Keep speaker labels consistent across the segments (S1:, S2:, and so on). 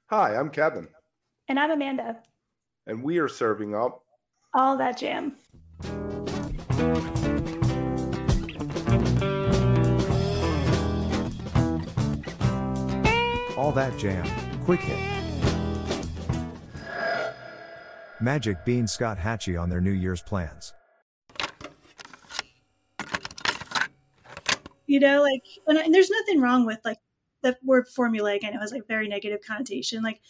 S1: Hi, I'm Kevin,
S2: And I'm Amanda.
S1: and we are serving up
S2: All that jam.
S3: All That Jam, Quick Hit. Magic Bean Scott Hachey on their New Year's plans.
S2: And there's nothing wrong with like the word formulaic. I know has like very negative connotation. Like,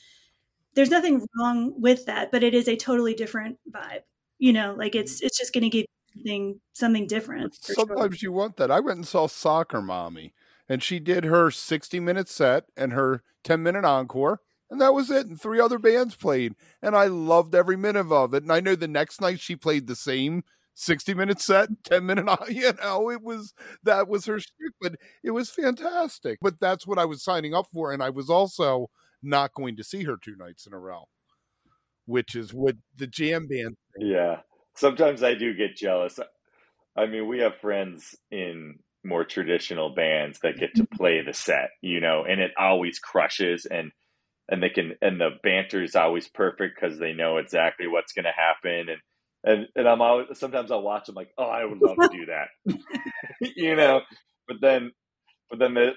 S2: there's nothing wrong with that, but it is a totally different vibe. Like it's just going to give you something
S4: But
S2: different for sure.
S4: sometimes you want that. I went and saw Soccer Mommy, and she did her 60-minute set and her 10-minute encore, and that was it. And three other bands played, and I loved every minute of it. And I know the next night she played the same 60-minute set, 10-minute, that was her shtick, but it was fantastic. But that's what I was signing up for, and I was also not going to see her 2 nights in a row, which is what the jam band thing.
S5: Yeah. Sometimes I do get jealous. I mean, we have friends in more traditional bands that get to play the set, and it always crushes and the banter is always perfect because they know exactly what's going to happen and I'm always sometimes I'll watch them like, oh, I would love to do that, you know. But then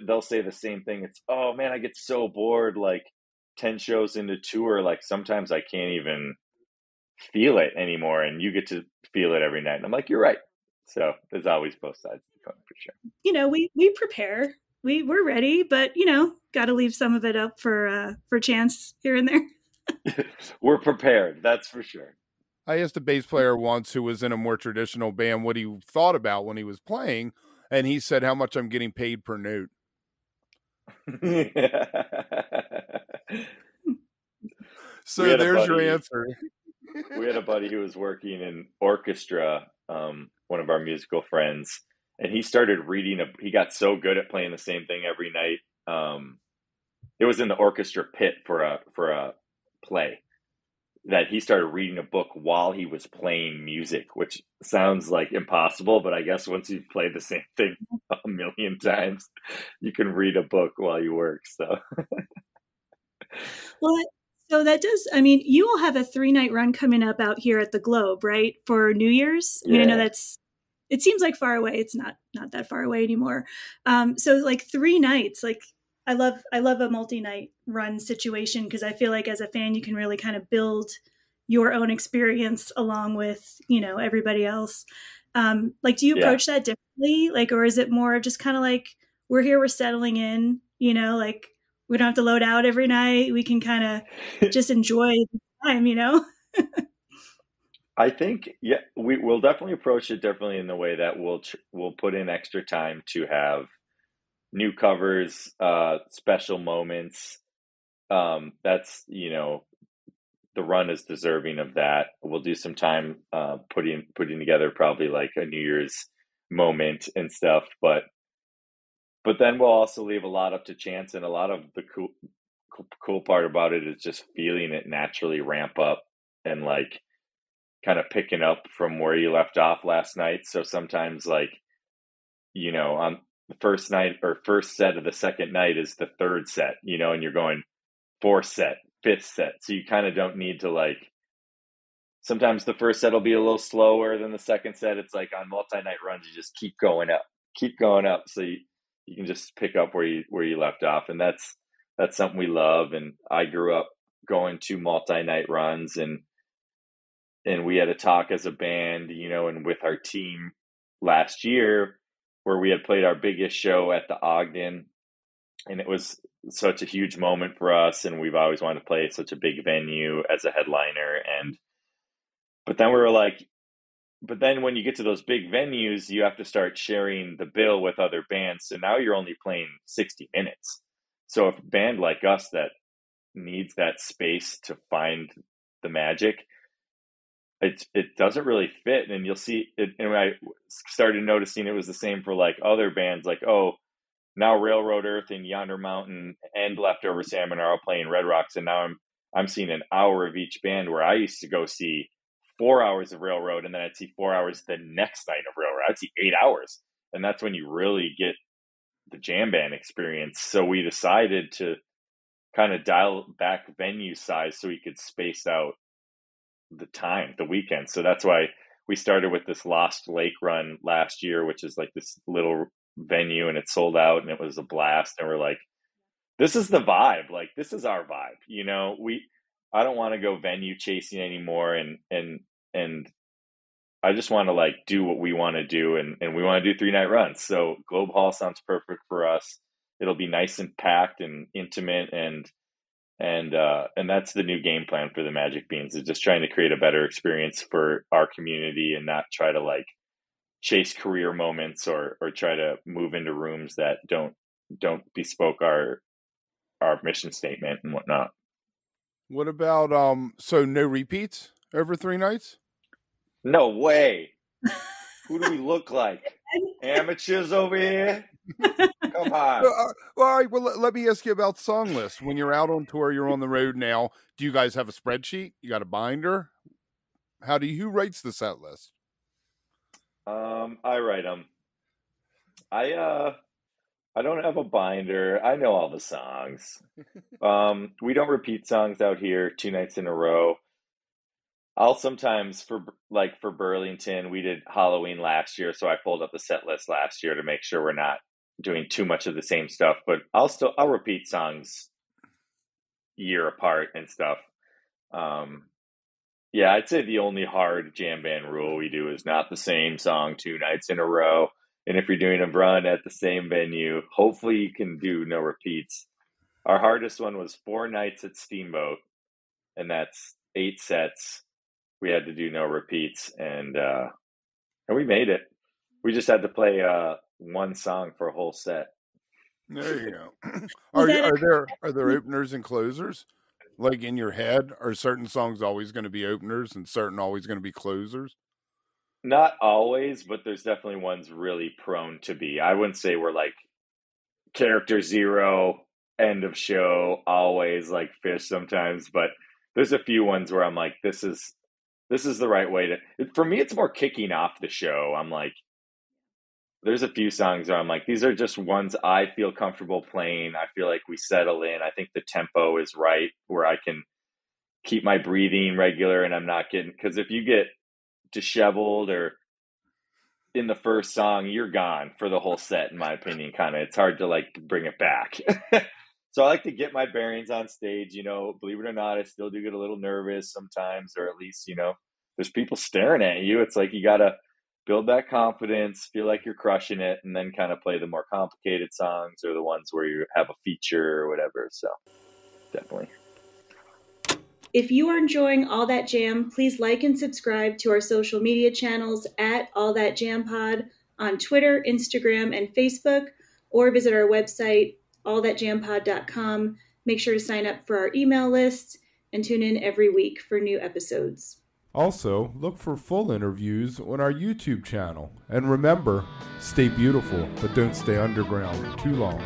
S5: they'll say the same thing. It's, oh man, I get so bored. Like 10 shows into tour, like sometimes I can't even feel it anymore, and you get to feel it every night. And I'm like, you're right. So there's always both sides of the coin for sure.
S2: We prepare. We're ready, but got to leave some of it up for chance here and there.
S5: We're prepared, that's for sure.
S4: I asked a bass player once who was in a more traditional band what he thought about when he was playing, and he said how much I'm getting paid per note. So there's your answer.
S5: We had a buddy who was working in orchestra, one of our musical friends, and he started he got so good at playing the same thing every night. It was in the orchestra pit for a play that he started reading a book while he was playing music, which sounds like impossible, but I guess once you've played the same thing a million times, you can read a book while you work. So,
S2: Well, so that does. I mean, you all have a 3-night run coming up out here at the Globe, right, for New Year's. I mean, I know
S5: yeah.
S2: it seems like far away. It's not that far away anymore. So like 3 nights, like I love a multi-night run situation because I feel like as a fan you can really kind of build your own experience along with everybody else. Like, do you
S5: Yeah.
S2: approach that differently, like, or is it more just kind of like we're here, we're settling in, like we don't have to load out every night, we can kind of just enjoy the time.
S5: I think, yeah, we'll definitely approach it differently in the way that we'll put in extra time to have new covers, special moments. That's the run is deserving of that. We'll do some time putting together probably like a New Year's moment and stuff, but then we'll also leave a lot up to chance, and a lot of the cool part about it is just feeling it naturally ramp up and like kind of picking up from where you left off last night. So sometimes like on the first night or first set of the second night is the third set, and you're going fourth set, fifth set. So you kind of don't need to like, sometimes the first set will be a little slower than the second set. It's like on multi-night runs, you just keep going up. So you can just pick up where you left off. And that's something we love. And I grew up going to multi-night runs, and we had a talk as a band, and with our team last year where we had played our biggest show at the Ogden, and it was such a huge moment for us, and we've always wanted to play such a big venue as a headliner. And but then we were like, but then when you get to those big venues, you have to start sharing the bill with other bands. So now you're only playing 60 minutes. So if a band like us that needs that space to find the magic, it doesn't really fit. And you'll see it. And I started noticing it was the same for like other bands, like, oh, now Railroad Earth and Yonder Mountain and Leftover Salmon are all playing Red Rocks, and now I'm seeing an hour of each band, where I used to go see 4 hours of Railroad, and then I'd see 4 hours the next night of Railroad. I'd see 8 hours, and that's when you really get the jam band experience. So we decided to kind of dial back venue size so we could space out the weekend. So that's why we started with this Lost Lake run last year, which is like this little venue, and it sold out and it was a blast. And we're like, this is the vibe. Like, this is our vibe. You know, I don't want to go venue chasing anymore. And I just want to like do what we want to do. And we want to do 3-night runs. So Globe Hall sounds perfect for us. It'll be nice and packed and intimate, and that's the new game plan for the Magic Beans, is just trying to create a better experience for our community and not try to like chase career moments or try to move into rooms that don't bespoke our mission statement and whatnot.
S4: What about so no repeats over 3 nights?
S5: No way. Who do we look like? Amateurs over here? Come on.
S4: All right, well, let me ask you about song lists. When you're out on tour, you're on the road now. Do you guys have a spreadsheet? You got a binder? Who writes the set list?
S5: I write them. I don't have a binder. I know all the songs. We don't repeat songs out here 2 nights in a row. I'll sometimes, for Burlington, we did Halloween last year, so I pulled up the set list last year to make sure we're not doing too much of the same stuff, but I'll repeat songs year apart and stuff. Yeah, I'd say the only hard jam band rule we do is not the same song 2 nights in a row. And if you're doing a run at the same venue, hopefully you can do no repeats. Our hardest one was 4 nights at Steamboat, and that's 8 sets. We had to do no repeats, and we made it. We just had to play one song for a whole set.
S4: There you go. Are there openers and closers? Like in your head, are certain songs always going to be openers and certain always going to be closers?
S5: Not always, but there's definitely ones really prone to be. I wouldn't say we're like character 0, end of show, always like Fish sometimes, but there's a few ones where I'm like, this is the right way to. For me, it's more kicking off the show. I'm like, there's a few songs where I'm like, these are just ones I feel comfortable playing. I feel like we settle in. I think the tempo is right where I can keep my breathing regular and I'm not getting, because if you get disheveled or in the first song, you're gone for the whole set, in my opinion. Kind of, it's hard to like bring it back. So I like to get my bearings on stage, you know, believe it or not, I still do get a little nervous sometimes, or at least, you know, there's people staring at you. It's like, you got to build that confidence, feel like you're crushing it, and then kind of play the more complicated songs or the ones where you have a feature or whatever. So definitely.
S2: If you are enjoying All That Jam, please like and subscribe to our social media channels at All That Jam Pod on Twitter, Instagram, and Facebook, or visit our website, allthatjampod.com. Make sure to sign up for our email list and tune in every week for new episodes.
S6: Also, look for full interviews on our YouTube channel. And remember, stay beautiful, but don't stay underground too long.